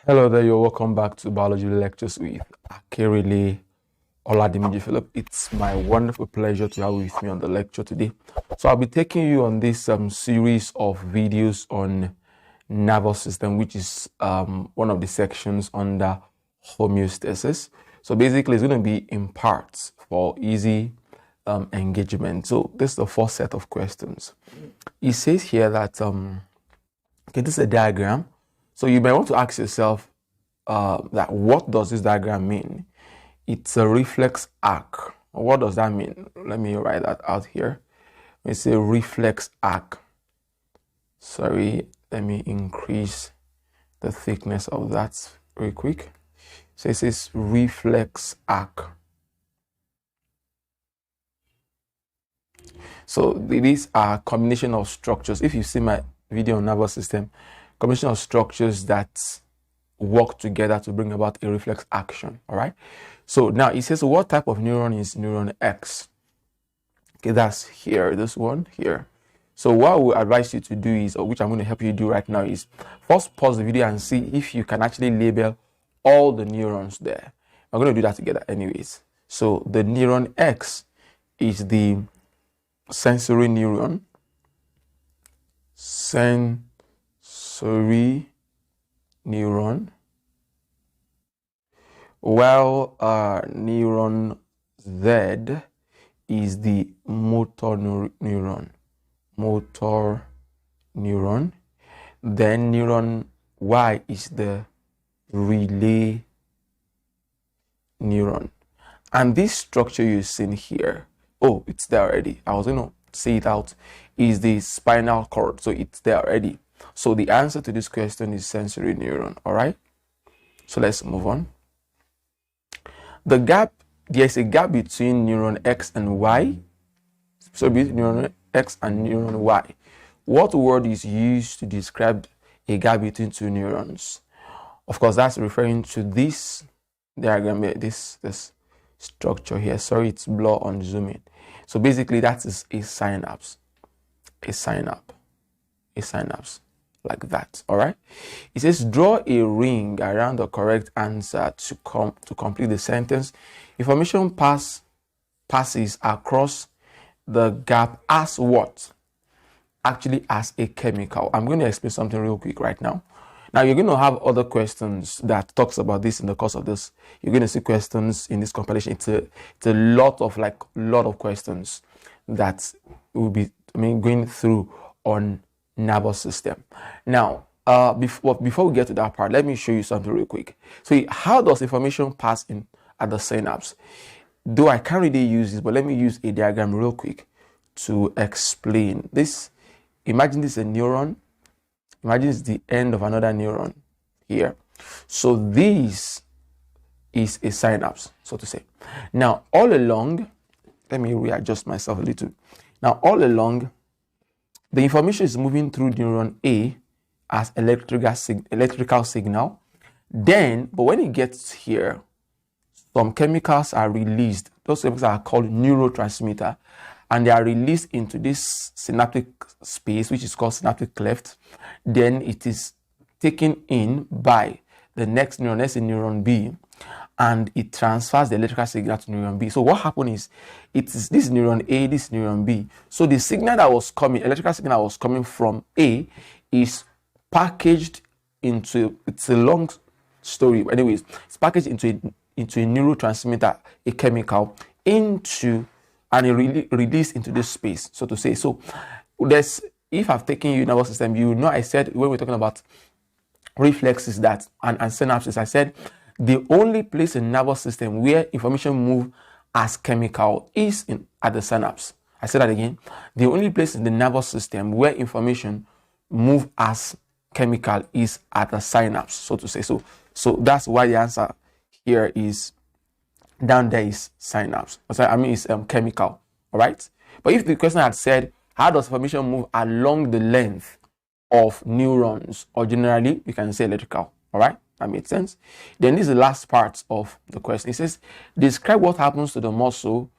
Hello there, you're welcome back to Biology Lectures with Akerele Oladimiji Philip. It's my wonderful pleasure to have you with me on the lecture today. So I'll be taking you on this series of videos on nervous system, which is one of the sections under homeostasis. So basically, it's going to be in parts for easy engagement. So this is the first set of questions. It says here that, okay, this is a diagram. So you may want to ask yourself that what does this diagram mean? It's a reflex arc. What does that mean? Let me write that out here. It's a reflex arc. Sorry, let me increase the thickness of that very quick. So it says reflex arc. So these are combination of structures. If you see my video on nervous system, combination of structures that work together to bring about a reflex action. All right. So now it says, what type of neuron is neuron X? Okay, that's here, this one here. So what I would advise you to do is, or which I'm going to help you do right now, is first pause the video and see if you can actually label all the neurons there. We're going to do that together anyways. So the neuron X is the sensory neuron. Sensory neuron, while neuron Z is the motor neuron. Motor neuron. Then neuron Y is the relay neuron. And this structure you're seeing here, oh, it's there already. I was going to say it out, is the spinal cord. So it's there already. So the answer to this question is sensory neuron. All right. So let's move on. The gap, there's a gap between neuron X and Y. So between neuron X and neuron Y. What word is used to describe a gap between two neurons? Of course, that's referring to this diagram, this structure here. Sorry, it's blur on zooming. So basically, that is a synapse. A synapse. A synapse. Like that. All right. It says, draw a ring around the correct answer to complete the sentence. Information passes across the gap as what? Actually, as a chemical. I'm going to explain something real quick right now. Now, you're going to have other questions that talks about this in the course of this. You're going to see questions in this compilation. It's a lot of questions that will be going through on nervous system. Now, before we get to that part, let me show you something real quick. So, how does information pass in at the synapse? Though I can't really use this, but let me use a diagram real quick to explain this. Imagine this is a neuron. Imagine it's the end of another neuron here. So this is a synapse, so to say. Now, all along, let me readjust myself a little. Now, all along, the information is moving through neuron A as electrical signal. Then, but when it gets here, some chemicals are released. Those chemicals are called neurotransmitter, and they are released into this synaptic space, which is called synaptic cleft. Then it is taken in by the next neuron, that's in neuron B, and it transfers the electrical signal to neuron B. So what happened is, it is this neuron A, this neuron B. So the signal that was coming, electrical signal that was coming from A, is packaged into, it's a long story, anyways, it's packaged into a neurotransmitter, a chemical, into, and it released into this space, so to say. So there's, if I've taken you nervous system, you know I said when we're talking about reflexes that and synapses, I said the only place in nervous system where information move as chemical is at the synapse. I said that again. The only place in the nervous system where information move as chemical is at the synapse, so to say. So that's why the answer here is down there is synapse. I mean it's chemical. All right. But if the question had said, how does information move along the length of neurons, or generally we can say electrical? All right, that makes sense. Then this is the last part of the question. It says, describe what happens to the muscle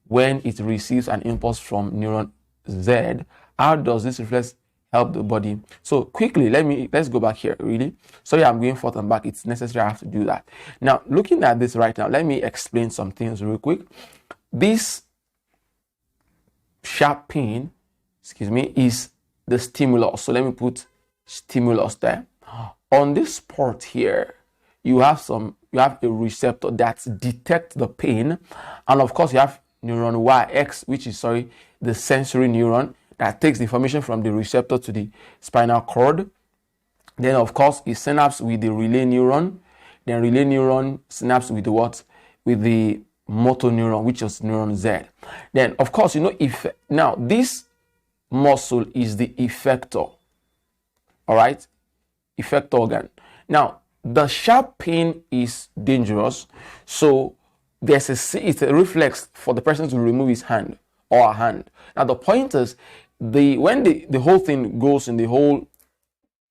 when it receives an impulse from neuron Z. How does this reflex help the body. So quickly, let's go back here. Really, sorry, I'm going forth and back. It's necessary. I have to do that. Now, looking at this right now, let me explain some things real quick. This sharp pain, excuse me, is the stimulus. So let me put stimulus there. On this port here, you have a receptor that detects the pain, and of course you have neuron YX, which is the sensory neuron that takes the information from the receptor to the spinal cord. Then of course it synapses with the relay neuron. Then relay neuron synapses with the what? With the motor neuron, which is neuron Z. Then of course, if now this muscle is the effector. All right, effector organ. Now the sharp pain is dangerous, so it's a reflex for the person to remove his hand or her hand. Now the point is, when the whole thing goes in the whole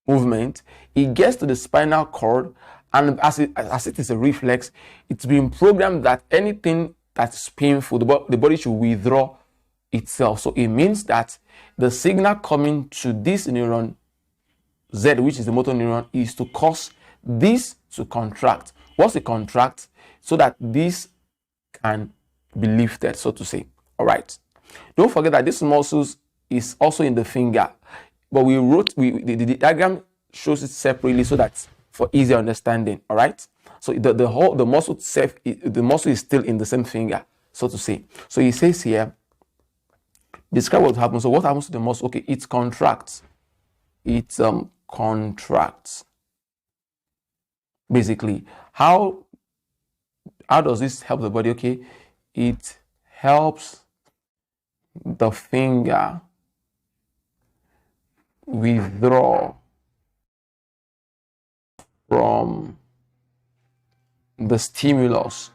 movement, it gets to the spinal cord, and as it is a reflex, it's been programmed that anything that's painful, the body should withdraw itself. So it means that the signal coming to this neuron Z, which is the motor neuron, is to cause this to contract. What's it contract? So that this can be lifted, so to say. All right. Don't forget that this muscles is also in the finger, but the diagram shows it separately so that for easy understanding. All right. So the muscle is still in the same finger, so to say. So he says here, describe what happens. So what happens to the muscle? Okay, it contracts. It contracts. Basically, how does this help the body? Okay, it helps the finger withdraw from the stimulus,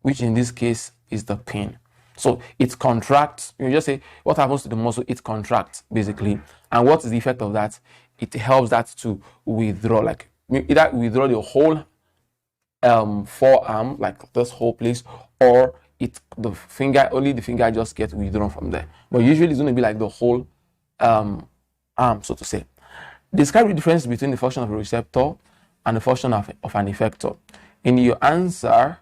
which in this case is the pain. So it contracts. You just say, what happens to the muscle? It contracts, basically. And what is the effect of that? It helps that to withdraw, like either withdraw the whole forearm, like this whole place, or only the finger just gets withdrawn from there. But usually it's going to be like the whole arm, so to say. Describe the difference between the function of a receptor and the function of an effector. In your answer,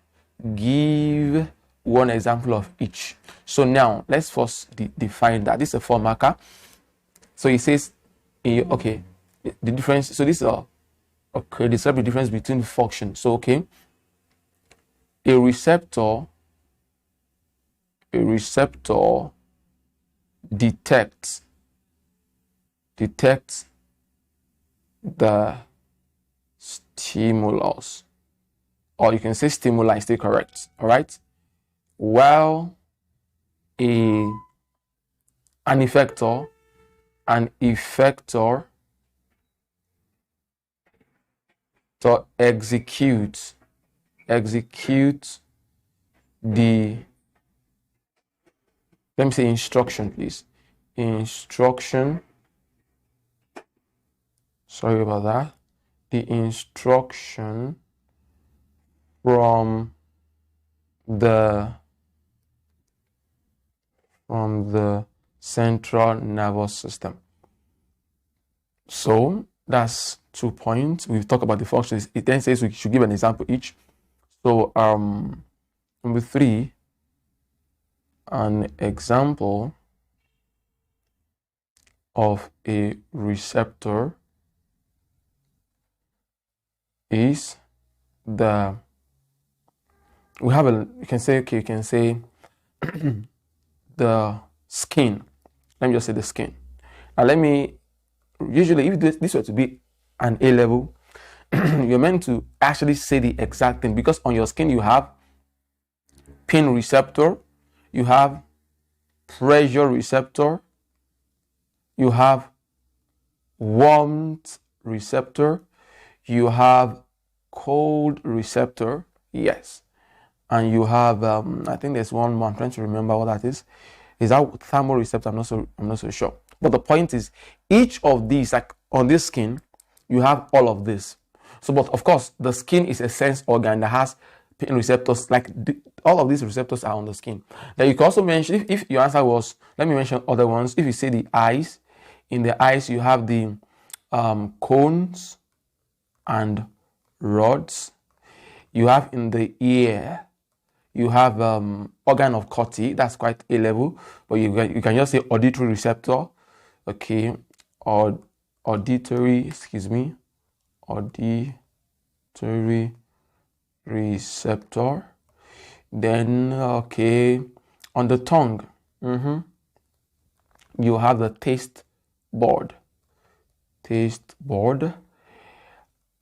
give one example of each. So now let's first define that. This is a 4 marker. So it says, okay, the difference. So this is okay. Describe the difference between function. So okay, a receptor detects the stimulus, or you can say stimuli, stay correct. All right. While an effector to execute the, let me say instruction, please. Instruction. Sorry about that. The instruction from the central nervous system. So that's 2 points. We've talked about the functions. It then says we should give an example each. So number 3, an example of a receptor is you can say the skin. Let me just say the skin. Now usually if this were to be an A level, you're meant to actually say the exact thing, because on your skin you have pain receptor, you have pressure receptor, you have warmth receptor, you have cold receptor, yes, and you have I think there's one more. I'm trying to remember what that is. Is that thermoreceptor? I'm not so sure. But the point is, each of these, like on this skin, you have all of this. So, but of course, the skin is a sense organ that has pain receptors, like all of these receptors are on the skin. Then you can also mention, if your answer was, let me mention other ones. If you say the eyes, in the eyes you have the cones and rods. You have in the ear, you have organ of Corti, that's quite A level, but you can just say auditory receptor, okay, or auditory receptor. Then okay, on the tongue, you have the taste board,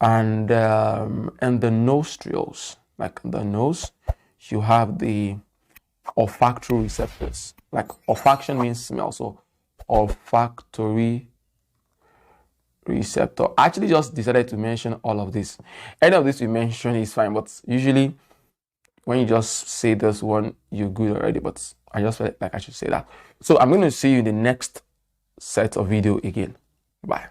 and the nostrils, like the nose, you have the olfactory receptors. Like olfaction means smell, so olfactory receptor. I actually just decided to mention all of this. Any of this you mention is fine, but usually when you just say this one, you're good already. But I just felt like I should say that. So I'm going to see you in the next set of video again. Bye.